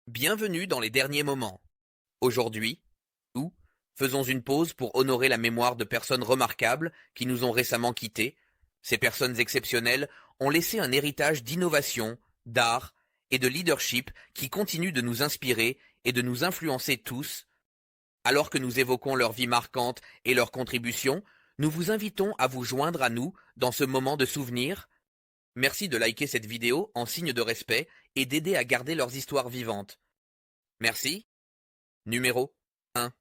Bienvenue dans les derniers moments. Aujourd'hui, nous faisons une pause pour honorer la mémoire de personnes remarquables qui nous ont récemment quittés. Ces personnes exceptionnelles ont laissé un héritage d'innovation, d'art et de leadership qui continue de nous inspirer et de nous influencer tous. Alors que nous évoquons leur vie marquante et leurs contributions, nous vous invitons à vous joindre à nous dans ce moment de souvenir. Merci de liker cette vidéo en signe de respect et d'aider à garder leurs histoires vivantes. Merci. Numéro 1.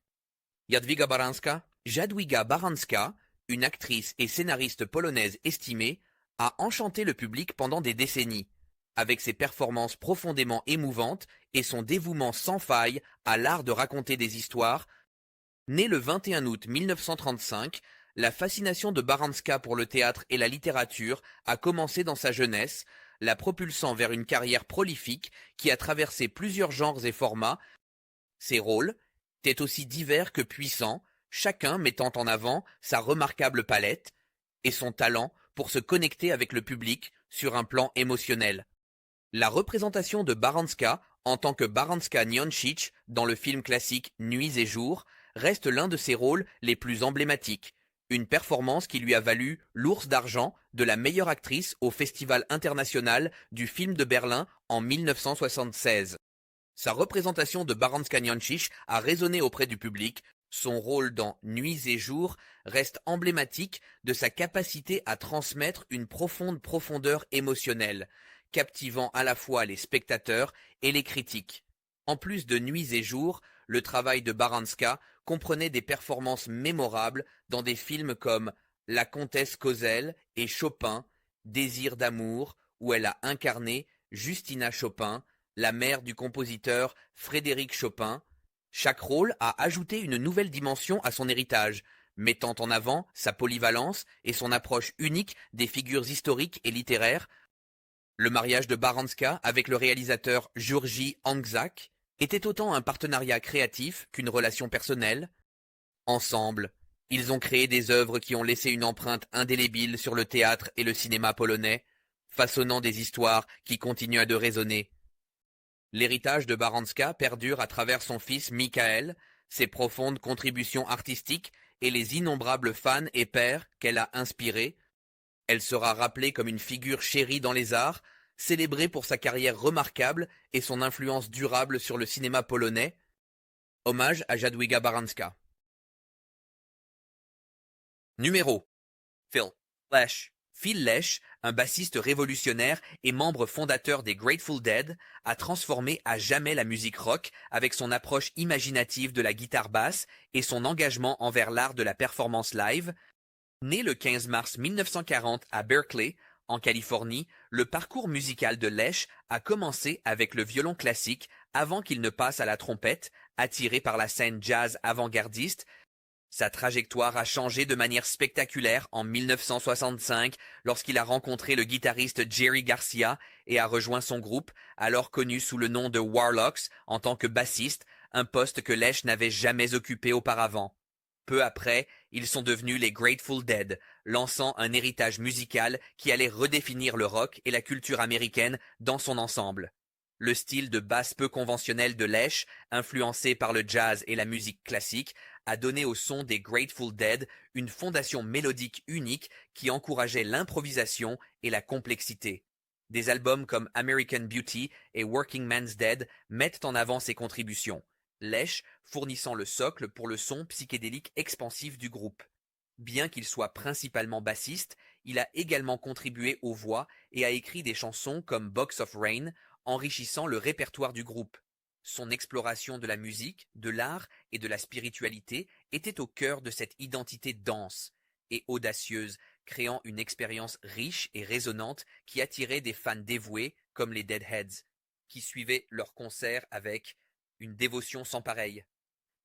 Jadwiga Baranska. Jadwiga Baranska, une actrice et scénariste polonaise estimée, a enchanté le public pendant des décennies, avec ses performances profondément émouvantes et son dévouement sans faille à l'art de raconter des histoires. Née le 21 août 1935, la fascination de Baranska pour le théâtre et la littérature a commencé dans sa jeunesse, la propulsant vers une carrière prolifique qui a traversé plusieurs genres et formats. Ses rôles étaient aussi divers que puissants, chacun mettant en avant sa remarquable palette et son talent pour se connecter avec le public sur un plan émotionnel. La représentation de Baranska en tant que Baranska Niańczyk dans le film classique Nuits et jours reste l'un de ses rôles les plus emblématiques, une performance qui lui a valu l'Ours d'argent de la meilleure actrice au Festival international du film de Berlin en 1976. Sa représentation de Baranska Niańczyk a résonné auprès du public. Son rôle dans Nuits et jours reste emblématique de sa capacité à transmettre une profonde profondeur émotionnelle, captivant à la fois les spectateurs et les critiques. En plus de Nuits et jours, le travail de Baranska comprenait des performances mémorables dans des films comme La Comtesse Kozel et Chopin, Désir d'amour, où elle a incarné Justina Chopin, la mère du compositeur Frédéric Chopin. Chaque rôle a ajouté une nouvelle dimension à son héritage, mettant en avant sa polyvalence et son approche unique des figures historiques et littéraires. Le mariage de Baranska avec le réalisateur György Hangzsák était autant un partenariat créatif qu'une relation personnelle. Ensemble, ils ont créé des œuvres qui ont laissé une empreinte indélébile sur le théâtre et le cinéma polonais, façonnant des histoires qui continuent de résonner. L'héritage de Baranska perdure à travers son fils Michael, ses profondes contributions artistiques et les innombrables fans et pairs qu'elle a inspirés. Elle sera rappelée comme une figure chérie dans les arts, célébrée pour sa carrière remarquable et son influence durable sur le cinéma polonais. Hommage à Jadwiga Baranska. Numéro Phil Lesh. Phil Lesh, un bassiste révolutionnaire et membre fondateur des Grateful Dead, a transformé à jamais la musique rock avec son approche imaginative de la guitare basse et son engagement envers l'art de la performance live. Né le 15 mars 1940 à Berkeley, en Californie, le parcours musical de Lesh a commencé avec le violon classique avant qu'il ne passe à la trompette, attiré par la scène jazz avant-gardiste. Sa trajectoire a changé de manière spectaculaire en 1965 lorsqu'il a rencontré le guitariste Jerry Garcia et a rejoint son groupe, alors connu sous le nom de Warlocks en tant que bassiste, un poste que Lesh n'avait jamais occupé auparavant. Peu après, ils sont devenus les Grateful Dead, lançant un héritage musical qui allait redéfinir le rock et la culture américaine dans son ensemble. Le style de basse peu conventionnel de Lesh, influencé par le jazz et la musique classique, a donné au son des Grateful Dead une fondation mélodique unique qui encourageait l'improvisation et la complexité. Des albums comme American Beauty et Working Man's Dead mettent en avant ses contributions, Lesh fournissant le socle pour le son psychédélique expansif du groupe. Bien qu'il soit principalement bassiste, il a également contribué aux voix et a écrit des chansons comme Box of Rain, enrichissant le répertoire du groupe. Son exploration de la musique, de l'art et de la spiritualité était au cœur de cette identité dense et audacieuse, créant une expérience riche et résonnante qui attirait des fans dévoués comme les Deadheads, qui suivaient leurs concerts avec une dévotion sans pareille.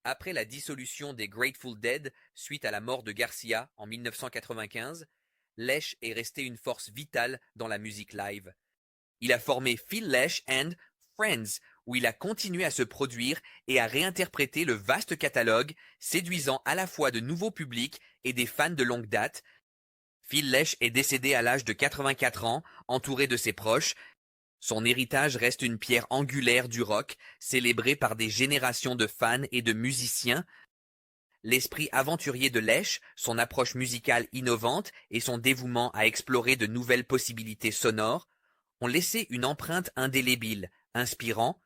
Après la dissolution des Grateful Dead suite à la mort de Garcia en 1995, Lesh est resté une force vitale dans la musique live. Il a formé Phil Lesh and Friends, où il a continué à se produire et à réinterpréter le vaste catalogue, séduisant à la fois de nouveaux publics et des fans de longue date. Phil Lesh est décédé à l'âge de 84 ans, entouré de ses proches. Son héritage reste une pierre angulaire du rock, célébré par des générations de fans et de musiciens. L'esprit aventurier de Lesh, son approche musicale innovante et son dévouement à explorer de nouvelles possibilités sonores ont laissé une empreinte indélébile, inspirant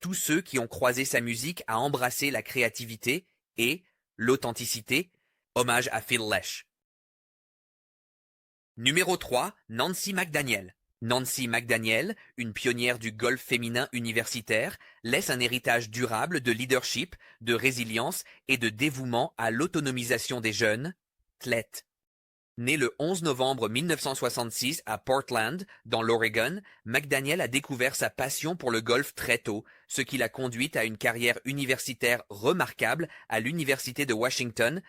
tous ceux qui ont croisé sa musique à embrasser la créativité et l'authenticité. Hommage à Phil Lesh. Numéro 3, Nancy McDaniel. Nancy McDaniel, une pionnière du golf féminin universitaire, laisse un héritage durable de leadership, de résilience et de dévouement à l'autonomisation des jeunes athlètes. Née le 11 novembre 1966 à Portland, dans l'Oregon, McDaniel a découvert sa passion pour le golf très tôt, ce qui l'a conduite à une carrière universitaire remarquable à l'Université de Washington,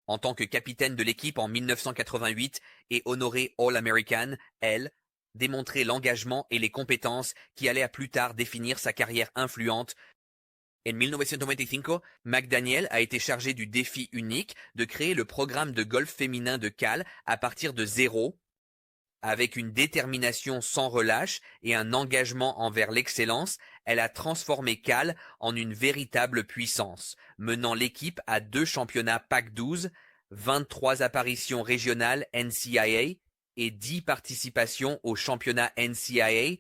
en tant que capitaine de l'équipe en 1988 et honorée All-American. Elle démontrait l'engagement et les compétences qui allaient à plus tard définir sa carrière influente. En 1995, McDaniel a été chargé du défi unique de créer le programme de golf féminin de Cal à partir de zéro. Avec une détermination sans relâche et un engagement envers l'excellence, elle a transformé Cal en une véritable puissance, menant l'équipe à 2 championnats PAC-12, 23 apparitions régionales NCAA et 10 participations au championnat NCAA.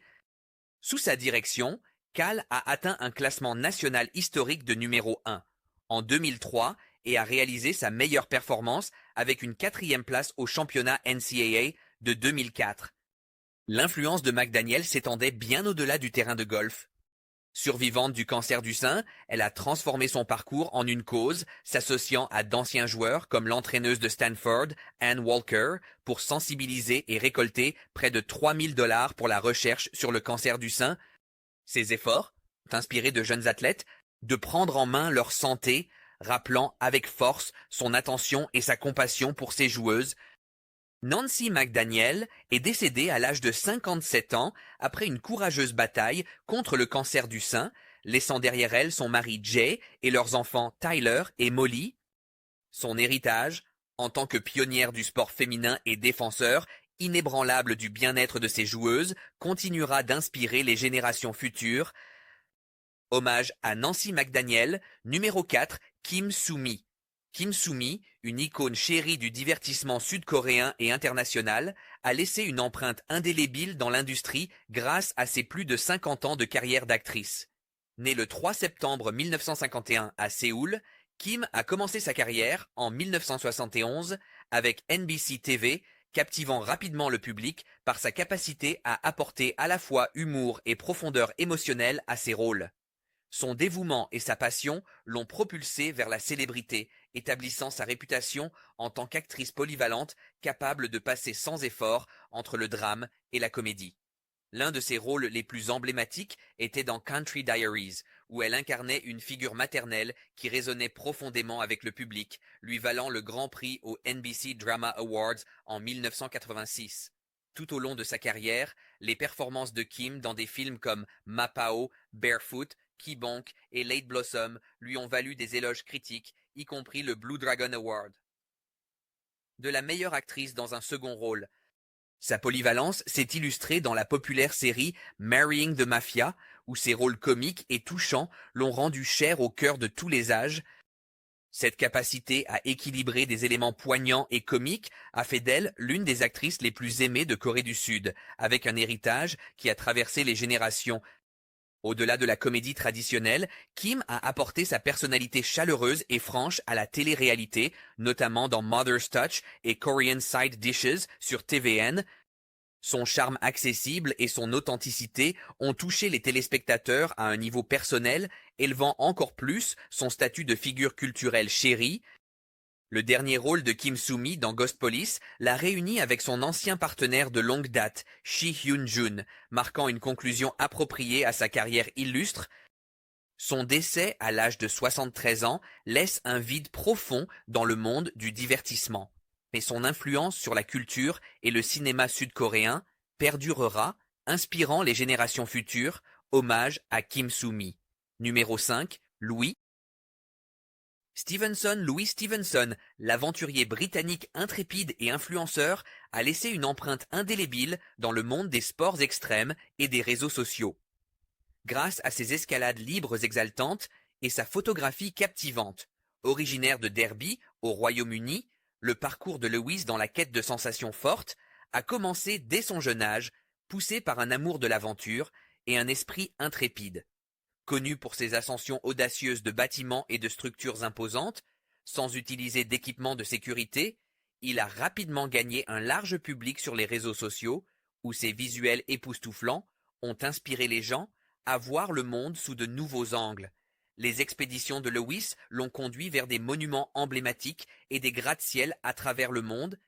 Sous sa direction, Cal a atteint un classement national historique de numéro 1 en 2003 et a réalisé sa meilleure performance avec une 4e place au championnat NCAA de 2004. L'influence de McDaniel s'étendait bien au-delà du terrain de golf. Survivante du cancer du sein, elle a transformé son parcours en une cause, s'associant à d'anciens joueurs comme l'entraîneuse de Stanford, Ann Walker, pour sensibiliser et récolter près de 3 000 $ pour la recherche sur le cancer du sein. Ces efforts ont inspiré de jeunes athlètes de prendre en main leur santé, rappelant avec force son attention et sa compassion pour ses joueuses. Nancy McDaniel est décédée à l'âge de 57 ans après une courageuse bataille contre le cancer du sein, laissant derrière elle son mari Jay et leurs enfants Tyler et Molly. Son héritage, en tant que pionnière du sport féminin et défenseur inébranlable du bien-être de ses joueuses, continuera d'inspirer les générations futures. Hommage à Nancy McDaniel. Numéro 4, Kim Soo-mi. Kim Soo-mi, une icône chérie du divertissement sud-coréen et international, a laissé une empreinte indélébile dans l'industrie grâce à ses plus de 50 ans de carrière d'actrice. Née le 3 septembre 1951 à Séoul, Kim a commencé sa carrière en 1971 avec NBC TV, captivant rapidement le public par sa capacité à apporter à la fois humour et profondeur émotionnelle à ses rôles. Son dévouement et sa passion l'ont propulsée vers la célébrité, établissant sa réputation en tant qu'actrice polyvalente capable de passer sans effort entre le drame et la comédie. L'un de ses rôles les plus emblématiques était dans Country Diaries, où elle incarnait une figure maternelle qui résonnait profondément avec le public, lui valant le Grand Prix aux NBC Drama Awards en 1986. Tout au long de sa carrière, les performances de Kim dans des films comme Mapao, Barefoot, Kibonk et Late Blossom lui ont valu des éloges critiques, y compris le Blue Dragon Award. De la meilleure actrice dans un second rôle. Sa polyvalence s'est illustrée dans la populaire série Marrying the Mafia, où ses rôles comiques et touchants l'ont rendue chère au cœur de tous les âges. Cette capacité à équilibrer des éléments poignants et comiques a fait d'elle l'une des actrices les plus aimées de Corée du Sud, avec un héritage qui a traversé les générations. Au-delà de la comédie traditionnelle, Kim a apporté sa personnalité chaleureuse et franche à la télé-réalité, notamment dans Mother's Touch et Korean Side Dishes sur TVN. Son charme accessible et son authenticité ont touché les téléspectateurs à un niveau personnel, élevant encore plus son statut de figure culturelle chérie. Le dernier rôle de Kim Soo-mi dans Ghost Police l'a réuni avec son ancien partenaire de longue date, Shi Hyun-jun, marquant une conclusion appropriée à sa carrière illustre. Son décès à l'âge de 73 ans laisse un vide profond dans le monde du divertissement. Mais son influence sur la culture et le cinéma sud-coréen perdurera, inspirant les générations futures. Hommage à Kim Soo-mi. Numéro 5, Louis. Louis Stevenson, l'aventurier britannique intrépide et influenceur, a laissé une empreinte indélébile dans le monde des sports extrêmes et des réseaux sociaux. Grâce à ses escalades libres exaltantes et sa photographie captivante, originaire de Derby, au Royaume-Uni, le parcours de Lewis dans la quête de sensations fortes a commencé dès son jeune âge, poussé par un amour de l'aventure et un esprit intrépide. Connu pour ses ascensions audacieuses de bâtiments et de structures imposantes, sans utiliser d'équipement de sécurité, il a rapidement gagné un large public sur les réseaux sociaux, où ses visuels époustouflants ont inspiré les gens à voir le monde sous de nouveaux angles. Les expéditions de Lewis l'ont conduit vers des monuments emblématiques et des gratte-ciel à travers le monde,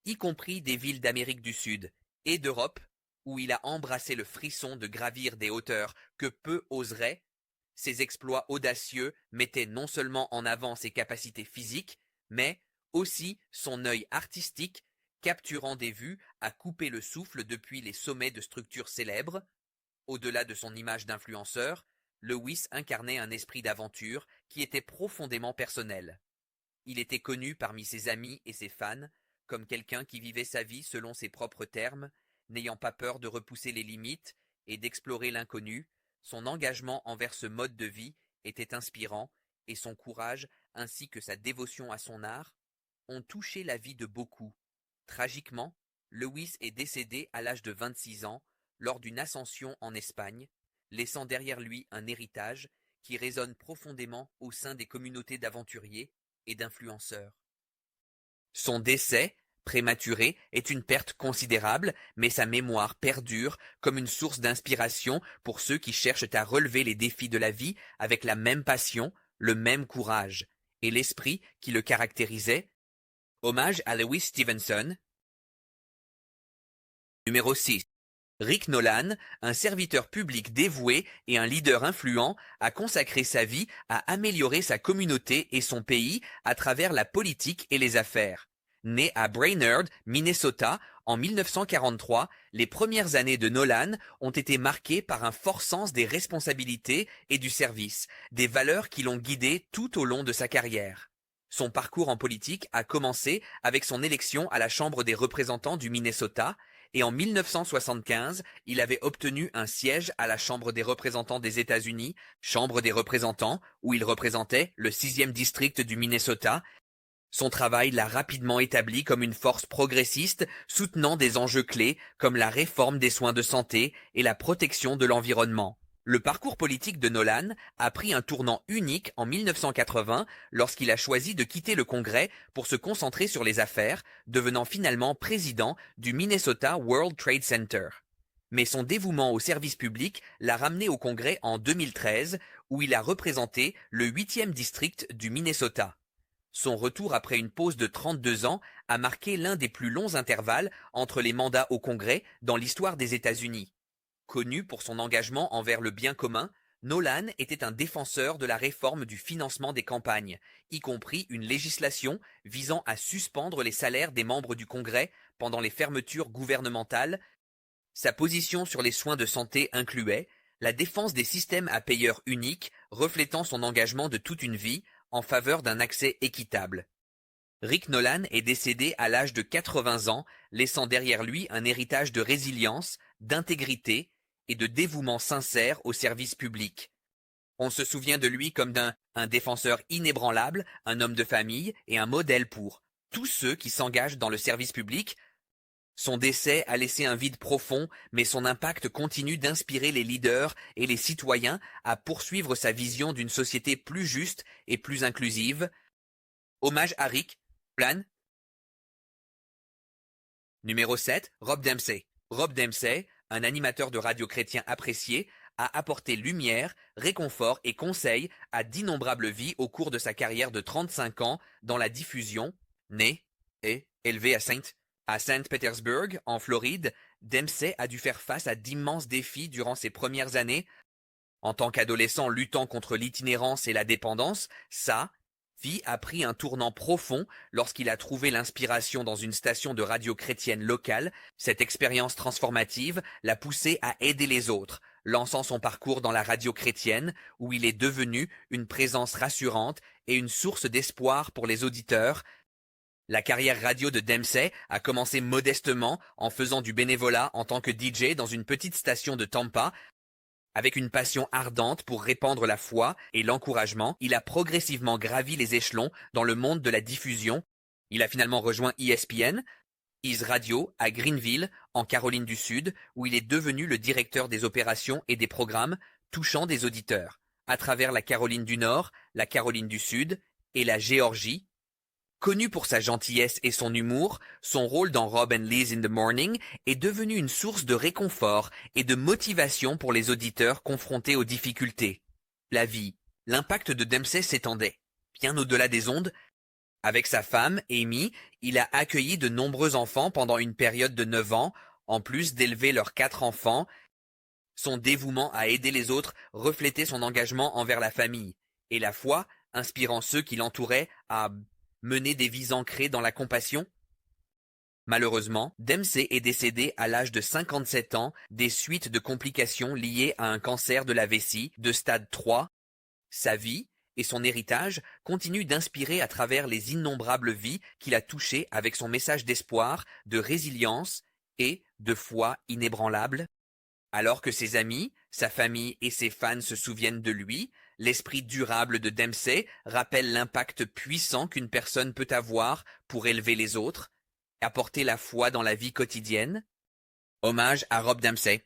y compris des villes d'Amérique du Sud et d'Europe, où il a embrassé le frisson de gravir des hauteurs que peu oseraient. Ses exploits audacieux mettaient non seulement en avant ses capacités physiques, mais aussi son œil artistique, capturant des vues à couper le souffle depuis les sommets de structures célèbres. Au-delà de son image d'influenceur, Lewis incarnait un esprit d'aventure qui était profondément personnel. Il était connu parmi ses amis et ses fans comme quelqu'un qui vivait sa vie selon ses propres termes, n'ayant pas peur de repousser les limites et d'explorer l'inconnu. Son engagement envers ce mode de vie était inspirant et son courage ainsi que sa dévotion à son art ont touché la vie de beaucoup. Tragiquement, Lewis est décédé à l'âge de 26 ans lors d'une ascension en Espagne, laissant derrière lui un héritage qui résonne profondément au sein des communautés d'aventuriers et d'influenceurs. Son décès, prématuré, est une perte considérable, mais sa mémoire perdure comme une source d'inspiration pour ceux qui cherchent à relever les défis de la vie avec la même passion, le même courage, et l'esprit qui le caractérisait. Hommage à Lewis Stevenson. Numéro 6. Rick Nolan, un serviteur public dévoué et un leader influent, a consacré sa vie à améliorer sa communauté et son pays à travers la politique et les affaires. Né à Brainerd, Minnesota, en 1943, les premières années de Nolan ont été marquées par un fort sens des responsabilités et du service, des valeurs qui l'ont guidé tout au long de sa carrière. Son parcours en politique a commencé avec son élection à la Chambre des représentants du Minnesota, et en 1975, il avait obtenu un siège à la Chambre des représentants des États-Unis, Chambre des représentants, où il représentait le 6e district du Minnesota. Son travail l'a rapidement établi comme une force progressiste soutenant des enjeux clés comme la réforme des soins de santé et la protection de l'environnement. Le parcours politique de Nolan a pris un tournant unique en 1980 lorsqu'il a choisi de quitter le Congrès pour se concentrer sur les affaires, devenant finalement président du Minnesota World Trade Center. Mais son dévouement au service public l'a ramené au Congrès en 2013, où il a représenté le 8e district du Minnesota. Son retour après une pause de 32 ans a marqué l'un des plus longs intervalles entre les mandats au Congrès dans l'histoire des États-Unis. Connu pour son engagement envers le bien commun, Nolan était un défenseur de la réforme du financement des campagnes, y compris une législation visant à suspendre les salaires des membres du Congrès pendant les fermetures gouvernementales. Sa position sur les soins de santé incluait la défense des systèmes à payeurs uniques, reflétant son engagement de toute une vie en faveur d'un accès équitable. Rick Nolan est décédé à l'âge de 80 ans, laissant derrière lui un héritage de résilience, d'intégrité et de dévouement sincère au service public. On se souvient de lui comme un défenseur inébranlable, un homme de famille et un modèle pour tous ceux qui s'engagent dans le service public. Son décès a laissé un vide profond, mais son impact continue d'inspirer les leaders et les citoyens à poursuivre sa vision d'une société plus juste et plus inclusive. Hommage à Rick Nolan. Numéro 7. Rob Dempsey. Rob Dempsey, un animateur de radio chrétien apprécié, a apporté lumière, réconfort et conseils à d'innombrables vies au cours de sa carrière de 35 ans dans la diffusion. Né et élevé à Saint-Pétersbourg, en Floride, Dempsey a dû faire face à d'immenses défis durant ses premières années. En tant qu'adolescent luttant contre l'itinérance et la dépendance, sa vie a pris un tournant profond lorsqu'il a trouvé l'inspiration dans une station de radio chrétienne locale. Cette expérience transformative l'a poussé à aider les autres, lançant son parcours dans la radio chrétienne, où il est devenu une présence rassurante et une source d'espoir pour les auditeurs. La carrière radio de Dempsey a commencé modestement en faisant du bénévolat en tant que DJ dans une petite station de Tampa. Avec une passion ardente pour répandre la foi et l'encouragement, il a progressivement gravi les échelons dans le monde de la diffusion. Il a finalement rejoint ESPN, Is Radio, à Greenville, en Caroline du Sud, où il est devenu le directeur des opérations et des programmes touchant des auditeurs, à travers la Caroline du Nord, la Caroline du Sud et la Géorgie. Connu pour sa gentillesse et son humour, son rôle dans Rob and Liz in the Morning est devenu une source de réconfort et de motivation pour les auditeurs confrontés aux difficultés. La vie, l'impact de Dempsey s'étendait, bien au-delà des ondes. Avec sa femme, Amy, il a accueilli de nombreux enfants pendant une période de 9 ans, en plus d'élever leurs 4 enfants. Son dévouement à aider les autres reflétait son engagement envers la famille, et la foi, inspirant ceux qui l'entouraient à mener des vies ancrées dans la compassion. Malheureusement, Dempsey est décédé à l'âge de 57 ans des suites de complications liées à un cancer de la vessie de stade 3. Sa vie et son héritage continuent d'inspirer à travers les innombrables vies qu'il a touchées avec son message d'espoir, de résilience et de foi inébranlable. Alors que ses amis, sa famille et ses fans se souviennent de lui, l'esprit durable de Dempsey rappelle l'impact puissant qu'une personne peut avoir pour élever les autres, apporter la foi dans la vie quotidienne. Hommage à Rob Dempsey.